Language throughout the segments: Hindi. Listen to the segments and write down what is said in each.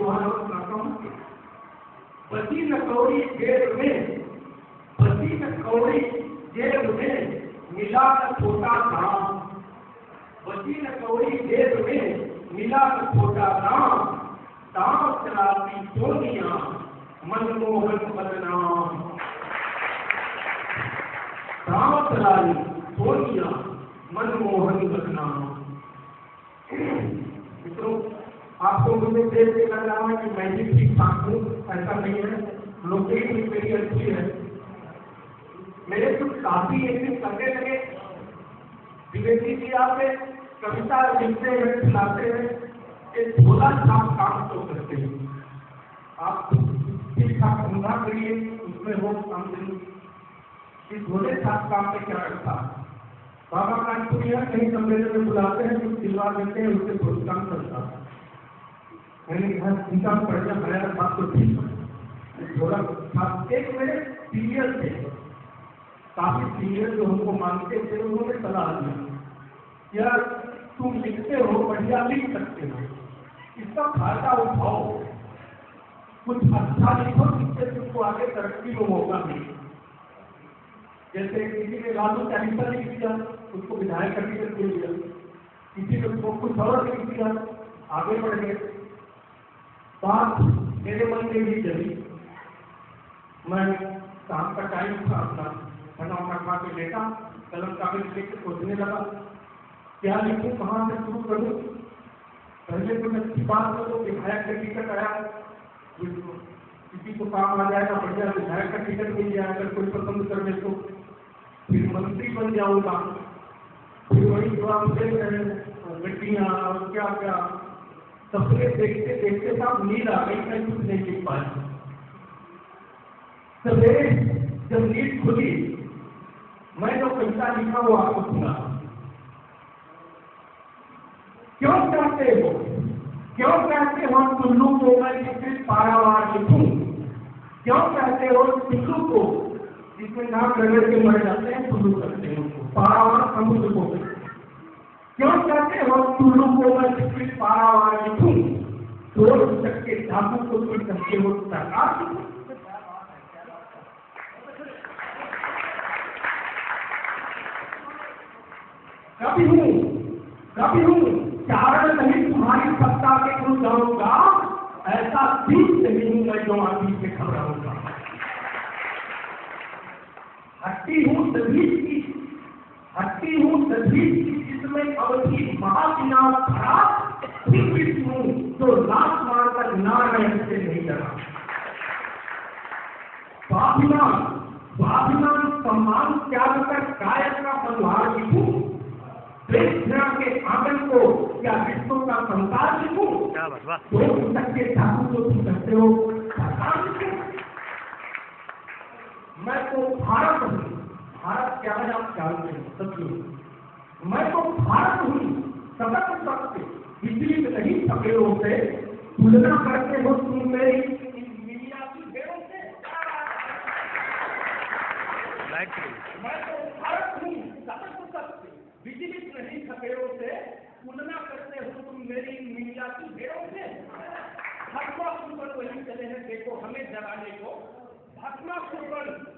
दोबारा सुनाता हूँ। बची न कौड़ी जेब में, बची न कौड़ी जेब में, मिला न छोटा दाम, बची न कौड़ी जेब में, मिला न छोटा दाम, दाम चलाती सोनिया मनमोहन बदनाम, दाम चलाई सोनिया मनमोहन बदनाम। मित्रों, आपको मुझे देख के लग रहा है कि मैं भी ठीक ठाक हूँ, ऐसा नहीं है। लोकेशन मेरी अच्छी है। मेरे कुछ काफी एक दिन करने लगे, द्विवेदी जी आप कविता लिखते हैं, सुनाते हैं, एक थोड़ा सा काम तो करते हैं। आप ठीक ठाक धंधा करिए, उसमें हो आमदनी। इस भोले साथ काम में क्या रखता है? बाबा कानपुरिया कहीं सम्मेलन में बुलाते हैं, कुछ दिलवा देते हैं, उससे बहुत काम करता है। मैंने कहा चिंता पड़ गया, मेरा बात तो ठीक है। थोड़ा एक मेरे सीनियर थे, काफी सीनियर जो हमको मानते थे, उन्होंने सलाह दिया, यार तुम लिखते हो, बढ़िया लिख सकते हो, इसका फायदा उठाओ, कुछ अच्छा लिखो जिससे तुमको आगे तरक्की में मौका मिले। जैसे किसी ने लालू चालीसा लिख दिया, उसको विधायक का टिकट दे दिया, किसी ने उसको कुछ और लिख दिया, आगे बढ़ गए। बात मेरे मन में भी चली। मैं शाम का टाइम था, अपना खाना वाना खा के लेटा, कलम कागज लेकर सोचने लगा क्या लिखूं, कहाँ से शुरू करूं। पहले तो अच्छी बात हो, विधायक का टिकट आया, किसी को काम आ जाएगा, बढ़िया विधायक का टिकट मिल जाएगा, अगर कोई पसंद कर दे तो फिर मंत्री बन जाऊंगा। फिर वही थोड़ा गड्डियाँ और क्या क्या सपने देखते देखते साहब नींद आ गई, मैं कुछ नहीं लिख पाया। सवेरे जब नींद खुली, मैं जो कविता लिखा वो आपको सुना। क्यों कहते हो, क्यों कहते हो टुल्लू को मैं किस पारावार लिखूं, क्यों कहते हो टुल्लू को जिसमें नाम रगड़ के मर जाते हैं, टुल्लू करते हैं उसको, पारावार समुद्र को। क्यों कहते हो टुल्लू को मैं किस पारावार लिखूं, तोड़ सकते धातु को तुम कहते हो सरकार लिखूं। कभी हूँ चारण नहीं तुम्हारी सत्ता के खुद जाऊंगा, ऐसा बीच नहीं हूं मैं जो आदमी से घबराऊंगा। हट्टी हूँ तभी की जिसमें अवधि महाचुनाव खड़ा, फिर हूँ जो लाश मारकर नारायण से नहीं डरा। स्वाभिमान सम्मान त्याग कर कायक का परिवार लिखूं, प्रेरणा के आंगन को क्या विश्व का संसार लिखूं, तो सकते धातु को तुम कहते हो सरकार लिखूं। मैं तो भारत हूँ, भारत क्या है आप जानते हैं सत्य। मैं तो भारत हूँ सतत सत्य, बिजली में नहीं सपेरों से, तुलना करते हो तुम मेरी मीडिया की भेड़ों से। मैं तो भारत हूँ सतत सत्य, बिजली नहीं सपेरों से, तुलना करते हो तुम मेरी मीडिया की भेड़ों से। भस्मासुर वही चले हैं देखो हमें जलाने को, भस्मासुर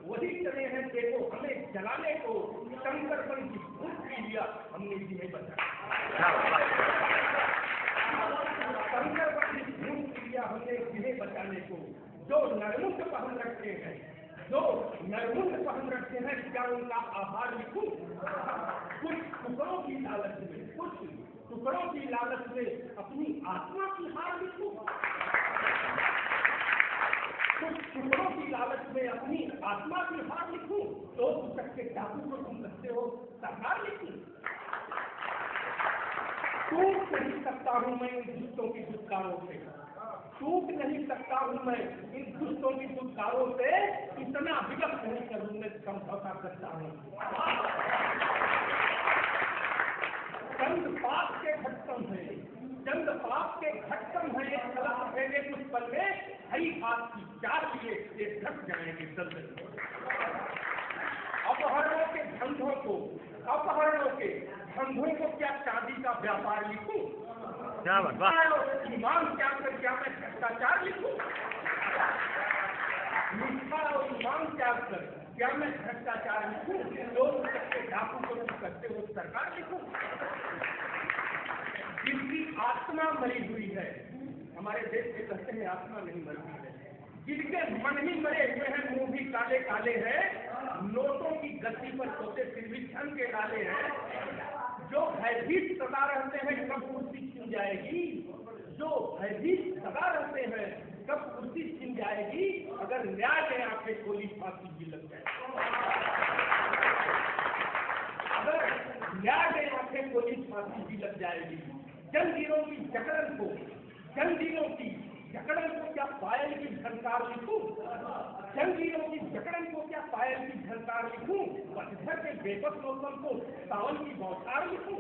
वही चले हैं देखो हमें जलाने को, शंकर बन की भूत पी लिया हमने जिन्हें बचाया। शंकर बन की भूत पी लिया हमने जिन्हें बचाने को। जो नरमुंड पहन रखते हैं, जो नरमुंड पहन रखते हैं, क्या उनका आभार लिखूं। कुछ टुकड़ों की लालच में अपनी आत्मा की हार लिखूं, कुछ टुकड़ों की लालच में अपनी आत्मा की हार लिखूं, तो पुस्तक के डाकू को तुम कहते हो सरकार लिखूं। टूट नहीं सकता हूं मैं इन दुष्टों की दुष्कारों से, टूट नहीं सकता हूं मैं इन दुष्टों की दुष्कारों से, इतना विगत नहीं करूं मैं समझौता करता हूं। चंद पाप के घटकम है, चंद पाप के घटकम है, एक कलम फैले कुछ पल में, हई बात की चार लिए ये घट जाएंगे जल्द। अपहरणों के धंधों को क्या चांदी का व्यापार लिखूं, ईमान त्याग कर क्या मैं भ्रष्टाचार क्या मैं भ्रष्टाचार लिखूं? लोग के डाकू को तुम करते हो सरकार लिखूं? जिनकी आत्मा मरी हुई है, हमारे देश के कहते हैं आत्मा नहीं मरी हुई है, जिनके मन ही मरे हुए हैं, मुंह भी काले काले हैं, नोटों की गद्दी पर सोते फिर भी छन के डाले हैं, जो भयभीत सदा रहते हैं कब कुर्सी छिन जाएगी, जो भयभीत सदा रहते हैं कब कुर्सी छिन जाएगी, अगर न्याय में आपके गोली फांसी भी लग जाए, अगर न्याय में आपके गोली फांसी भी लग जाएगी। जंजीरों की जकड़न को, जंजीरों की जकड़न को क्या पायल की झनकार लिखूं? जंजीरों की जकड़न को क्या पायल की झनकार लिखूं? पतझड़ के बेबस मौसम को सावन की बौछार लिखूं?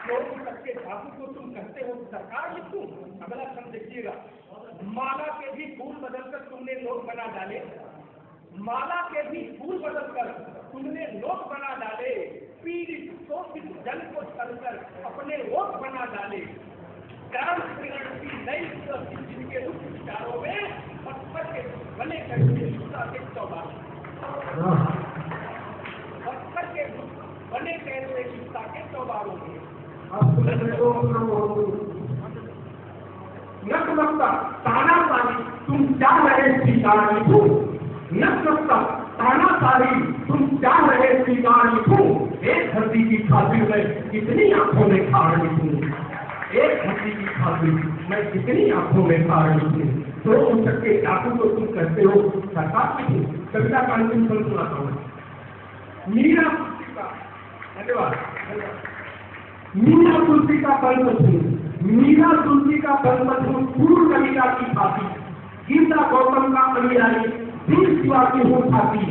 लोग सबके धातु को तुम कहते हो सरकार लिखूं? अगला शब्द देखिएगा, माला के भी फूल बदलकर तुमने नोट बना डाले, माला के भी फूल बदलकर तुमने नोट बना डाले, पीड़ित शोषित जन को छलकर अपने वोट बना डाले, कर्म किरण की नई जिनके रूप विचारों में पत्थर के बने करके के चौबार, पत्थर के बने कहते के चौबारों में नकलता ताना सारी तुम क्या रहे स्वीकार लिखूं? नकलता ताना सारी तुम क्या रहे स्वीकार लिखूं? एक धरती की खातिर में कितनी आंखों में खार लिखूं? एक धरती की खातिर मैं कितनी आंखों में खार लिखूं? तो उन सबके डाकू को तुम कहते हो सरकार लिखूं? कविता का अंतिम शब्द सुनाता हूँ। मीरा तुलसी का धन्यवाद, मीरा तुलसी का पंथ हूँ, मीरा तुलसी का पंथ हूँ, पूर्ण कविता की भांति, गीता गौतम का अनुयायी, दीन शिवा की हूँ भांति,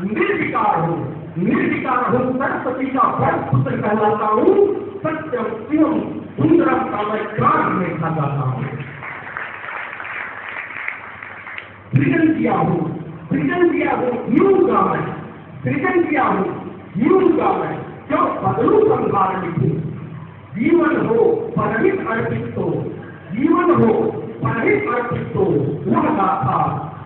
निर्विकार हूँ, निर्विकार हूँ, सरस्वती का बड़ पुत्र कहलाता हूँ, सत्यम शिवम सुंदरम का मैं प्राण में खा जाता हूँ। सृजन किया हूँ, सृजन किया हूँ, यूं का मैं, सृजन किया हूँ, यूं का मैं, क्यों बदलू संभाल लिखूं? जीवन हो परहित अर्पित तो, जीवन हो परहित अर्पित तो, वह गाथा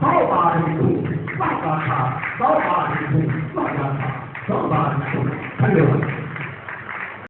100 बार लिखूं, वह गाथा 100 बार लिखूं, वह गाथा 100 बार लिखूं। धन्यवाद।